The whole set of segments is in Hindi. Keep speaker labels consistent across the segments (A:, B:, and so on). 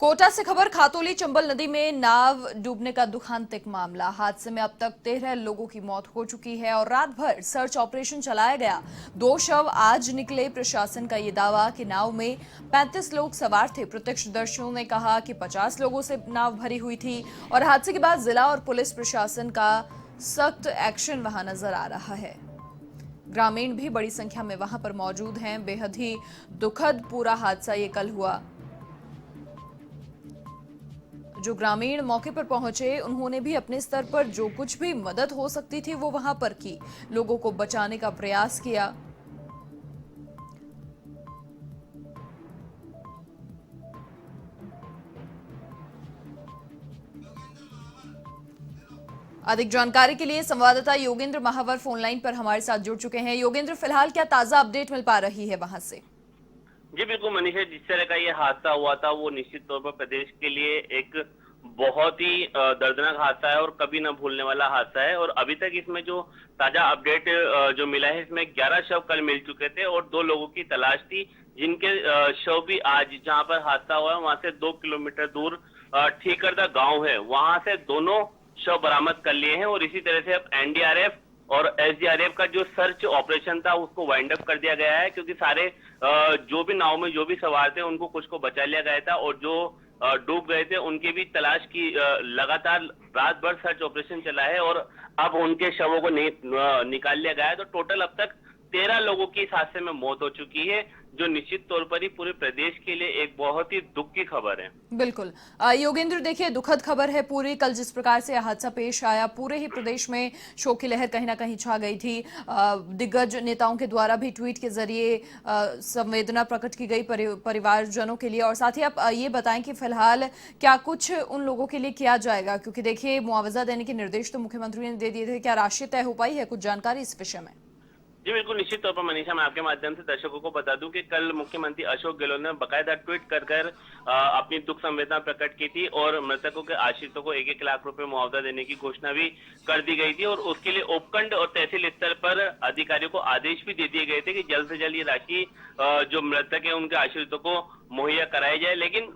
A: कोटा से खबर, खातौली चंबल नदी में नाव डूबने का दुखदांत मामला। हादसे में अब तक 13 लोगों की मौत हो चुकी है और रात भर सर्च ऑपरेशन चलाया गया। 2 शव आज निकले। प्रशासन का ये दावा कि नाव में 35 लोग सवार थे। प्रत्यक्षदर्शियों ने कहा कि 50 लोगों से नाव भरी हुई थी और हादसे के बाद जिला और पुलिस प्रशासन का सख्त एक्शन वहां नजर आ रहा है। ग्रामीण भी बड़ी संख्या में वहां पर मौजूद हैं। बेहद ही दुखद पूरा हादसा ये कल हुआ। जो ग्रामीण मौके पर पहुंचे, उन्होंने भी अपने स्तर पर जो कुछ भी मदद हो सकती थी वो वहां पर की, लोगों को बचाने का प्रयास किया। अधिक जानकारी के लिए संवाददाता योगेंद्र महावर फोन लाइन पर हमारे साथ जुड़ चुके हैं। योगेंद्र, फिलहाल क्या ताजा अपडेट मिल पा रही है वहां से?
B: जी बिल्कुल मनीषा, जिस तरह का ये हादसा हुआ था वो निश्चित तौर पर प्रदेश के लिए एक बहुत ही दर्दनाक हादसा है और कभी ना भूलने वाला हादसा है। और अभी तक इसमें जो ताजा अपडेट जो मिला है, इसमें 11 शव कल मिल चुके थे और 2 लोगों की तलाश थी, जिनके शव भी आज जहां पर हादसा हुआ है वहां से 2 किलोमीटर दूर ठीकरदा गांव है, वहां से दोनों शव बरामद कर लिए हैं। और इसी तरह से अब एनडीआरएफ और एसडीआरएफ का जो सर्च ऑपरेशन था उसको वाइंड अप कर दिया गया है, क्योंकि सारे जो भी नाव में जो भी सवार थे उनको कुछ को बचा लिया गया था और जो डूब गए थे उनकी भी तलाश की लगातार रात भर सर्च ऑपरेशन चला है और अब उनके शवों को निकाल लिया गया है। तो टोटल अब तक 13 लोगों की इस हादसे में मौत हो चुकी है, जो निश्चित तौर पर ही पूरे प्रदेश के लिए एक बहुत ही दुख की खबर है।
A: बिल्कुल। योगेंद्र, देखिए, दुखद खबर है पूरी। कल जिस प्रकार से हादसा पेश आया, पूरे ही प्रदेश में शोक की लहर कहीं ना कहीं छा गई थी। दिग्गज नेताओं के द्वारा भी ट्वीट के जरिए संवेदना प्रकट की गई परिवारजनों के लिए। और साथ ही आप ये बताएं कि फिलहाल क्या कुछ उन लोगों के लिए किया जाएगा, क्योंकि देखिए मुआवजा देने के निर्देश तो मुख्यमंत्री ने दे दिए थे। क्या राशि तय हो पाई है? कुछ जानकारी इस विषय में?
B: जी बिल्कुल, निश्चित तौर पर मनीषा, मैं आपके माध्यम से दर्शकों को बता दूं कि कल मुख्यमंत्री अशोक गहलोत ने बकायदा ट्वीट कर अपनी दुख संवेदना प्रकट की थी और मृतकों के आश्रितों को 1-1 लाख रुपए मुआवजा देने की घोषणा भी कर दी गई थी। और उसके लिए उपखंड और तहसील स्तर पर अधिकारियों को आदेश भी दे दिए गए थे कि जल्द से जल्द ये राशि जो मृतक है उनके आश्रितों को मुहैया कराई जाए। लेकिन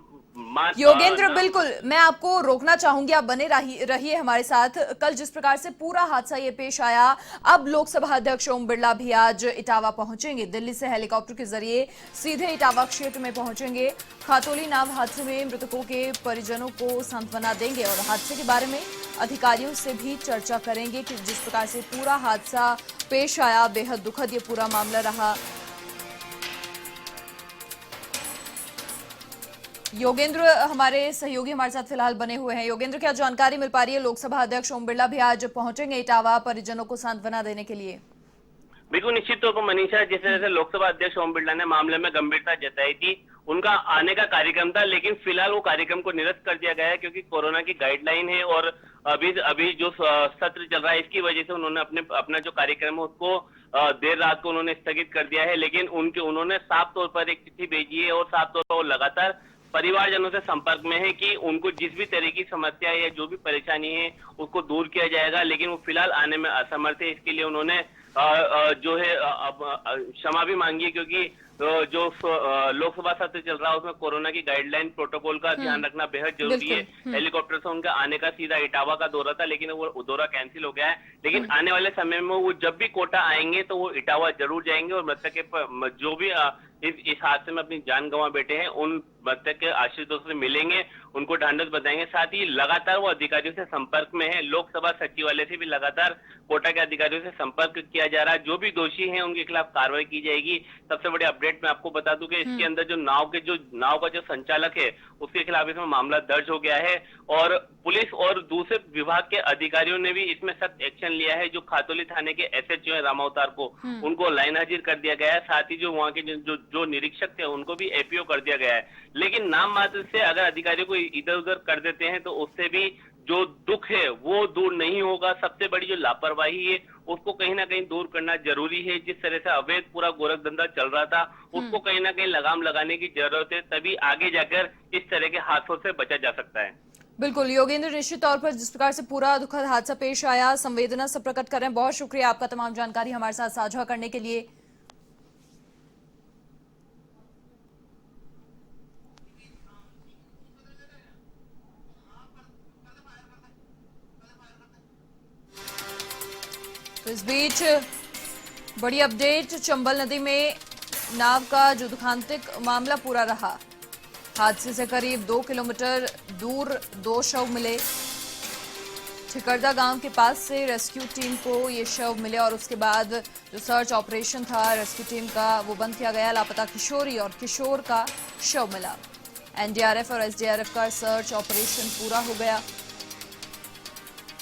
A: योगेंद्र, बिल्कुल, मैं आपको रोकना चाहूंगी, आप बने रहिए हमारे साथ। कल जिस प्रकार से पूरा हादसा ये पेश आया, अब लोकसभा अध्यक्ष ओम बिरला भी आज इटावा पहुंचेंगे। दिल्ली से हेलीकॉप्टर के जरिए सीधे इटावा क्षेत्र में पहुंचेंगे। खातौली नाव हादसे में मृतकों के परिजनों को सांत्वना देंगे और हादसे के बारे में अधिकारियों से भी चर्चा करेंगे कि जिस प्रकार से पूरा हादसा पेश आया, बेहद दुखद ये पूरा मामला रहा। योगेंद्र, हमारे सहयोगी हमारे साथ फिलहाल बने हुए हैं। योगेंद्र, क्या जानकारी मिल पा रही है? लोकसभा अध्यक्ष ओम बिरला भी आज पहुंचेंगे इटावा परिजनों को सांत्वना देने के लिए।
B: बिल्कुल निश्चित तौर पर मनीषा, जिस तरह से लोकसभा अध्यक्ष ओम बिरला ने मामले में गंभीरता जताई थी, उनका आने का कार्यक्रम था, लेकिन फिलहाल वो कार्यक्रम को निरस्त कर दिया गया है, क्योंकि कोरोना की गाइडलाइन है और अभी अभी जो सत्र चल रहा है इसकी वजह से उन्होंने अपना जो कार्यक्रम है उसको देर रात को उन्होंने स्थगित कर दिया है। लेकिन उन्होंने साफ तौर पर एक चिट्ठी भेजी है और साफ तौर पर वो लगातार परिवारजनों से संपर्क में है कि उनको जिस भी तरह की समस्या या जो भी परेशानी है उसको दूर किया जाएगा। लेकिन वो फिलहाल आने में असमर्थ है। इसके लिए उन्होंने जो है अब क्षमा भी मांगी है, क्योंकि जो लोकसभा सत्र चल रहा है उसमें कोरोना की गाइडलाइन प्रोटोकॉल का ध्यान रखना बेहद जरूरी है। हेलीकॉप्टर से उनका आने का सीधा इटावा का दौरा था, लेकिन वो दौरा कैंसिल हो गया है। लेकिन आने वाले समय में वो जब भी कोटा आएंगे तो वो इटावा जरूर जाएंगे और मृतक के जो भी इस हादसे में अपनी जान गंवा बैठे हैं उन मृतक के आश्रितों से मिलेंगे, उनको ढांढस बताएंगे। साथ ही लगातार वो अधिकारियों से संपर्क में है। लोकसभा सचिवालय से भी लगातार कोटा के अधिकारियों से संपर्क किया जा रहा है। जो भी दोषी हैं उनके खिलाफ कार्रवाई की जाएगी। सबसे बड़ी अपडेट मैं आपको बता दूं कि इसके अंदर जो नाव का जो संचालक है उसके खिलाफ इसमें मामला दर्ज हो गया है और पुलिस और दूसरे विभाग के अधिकारियों ने भी इसमें सख्त एक्शन लिया है। जो खातौली थाने के एसएचओ है रामावतार को, उनको लाइन हाजिर कर दिया गया है। साथ ही जो वहां के जो निरीक्षक थे उनको भी एपीओ कर दिया गया है। लेकिन नाम मात्र से अगर अधिकारियों को इधर उधर कर देते हैं तो उससे भी जो दुख है वो दूर नहीं होगा। सबसे बड़ी जो लापरवाही है उसको कहीं ना कहीं दूर करना जरूरी है। जिस तरह से अवैध पूरा गोरख धंधा चल रहा था उसको कहीं ना कहीं लगाम लगाने की जरूरत है, तभी आगे जाकर इस तरह के हादसों से बचा जा सकता है।
A: बिल्कुल योगेंद्र, निश्चित तौर पर जिस प्रकार से पूरा दुखद हादसा पेश आया, संवेदना से प्रकट कर रहे हैं। बहुत शुक्रिया आपका तमाम जानकारी हमारे साथ साझा करने के लिए। तो इस बीच बड़ी अपडेट, चंबल नदी में नाव का जो दुखांतिक मामला पूरा रहा। हादसे से करीब 2 किलोमीटर दूर 2 शव मिले। ठिकरदा गांव के पास से रेस्क्यू टीम को ये शव मिले और उसके बाद जो सर्च ऑपरेशन था रेस्क्यू टीम का वो बंद किया गया। लापता किशोरी और किशोर का शव मिला। एनडीआरएफ और एसडीआरएफ का सर्च ऑपरेशन पूरा हो गया।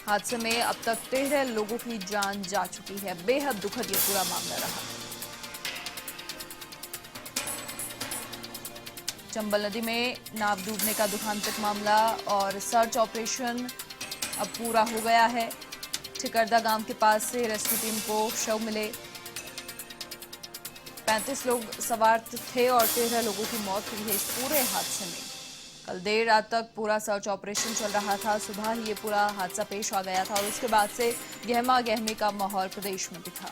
A: हादसे में अब तक 13 लोगों की जान जा चुकी है। बेहद दुखद ये पूरा मामला रहा। चंबल नदी में नाव डूबने का दुखांतिक मामला और सर्च ऑपरेशन अब पूरा हो गया है। ठिकरदा गांव के पास से रेस्क्यू टीम को शव मिले। 35 लोग सवार थे और 13 लोगों की मौत हुई है इस पूरे हादसे में। कल देर रात तक पूरा सर्च ऑपरेशन चल रहा था। सुबह ही ये पूरा हादसा पेश आ गया था और उसके बाद से गहमा गहमी का माहौल प्रदेश में दिखा।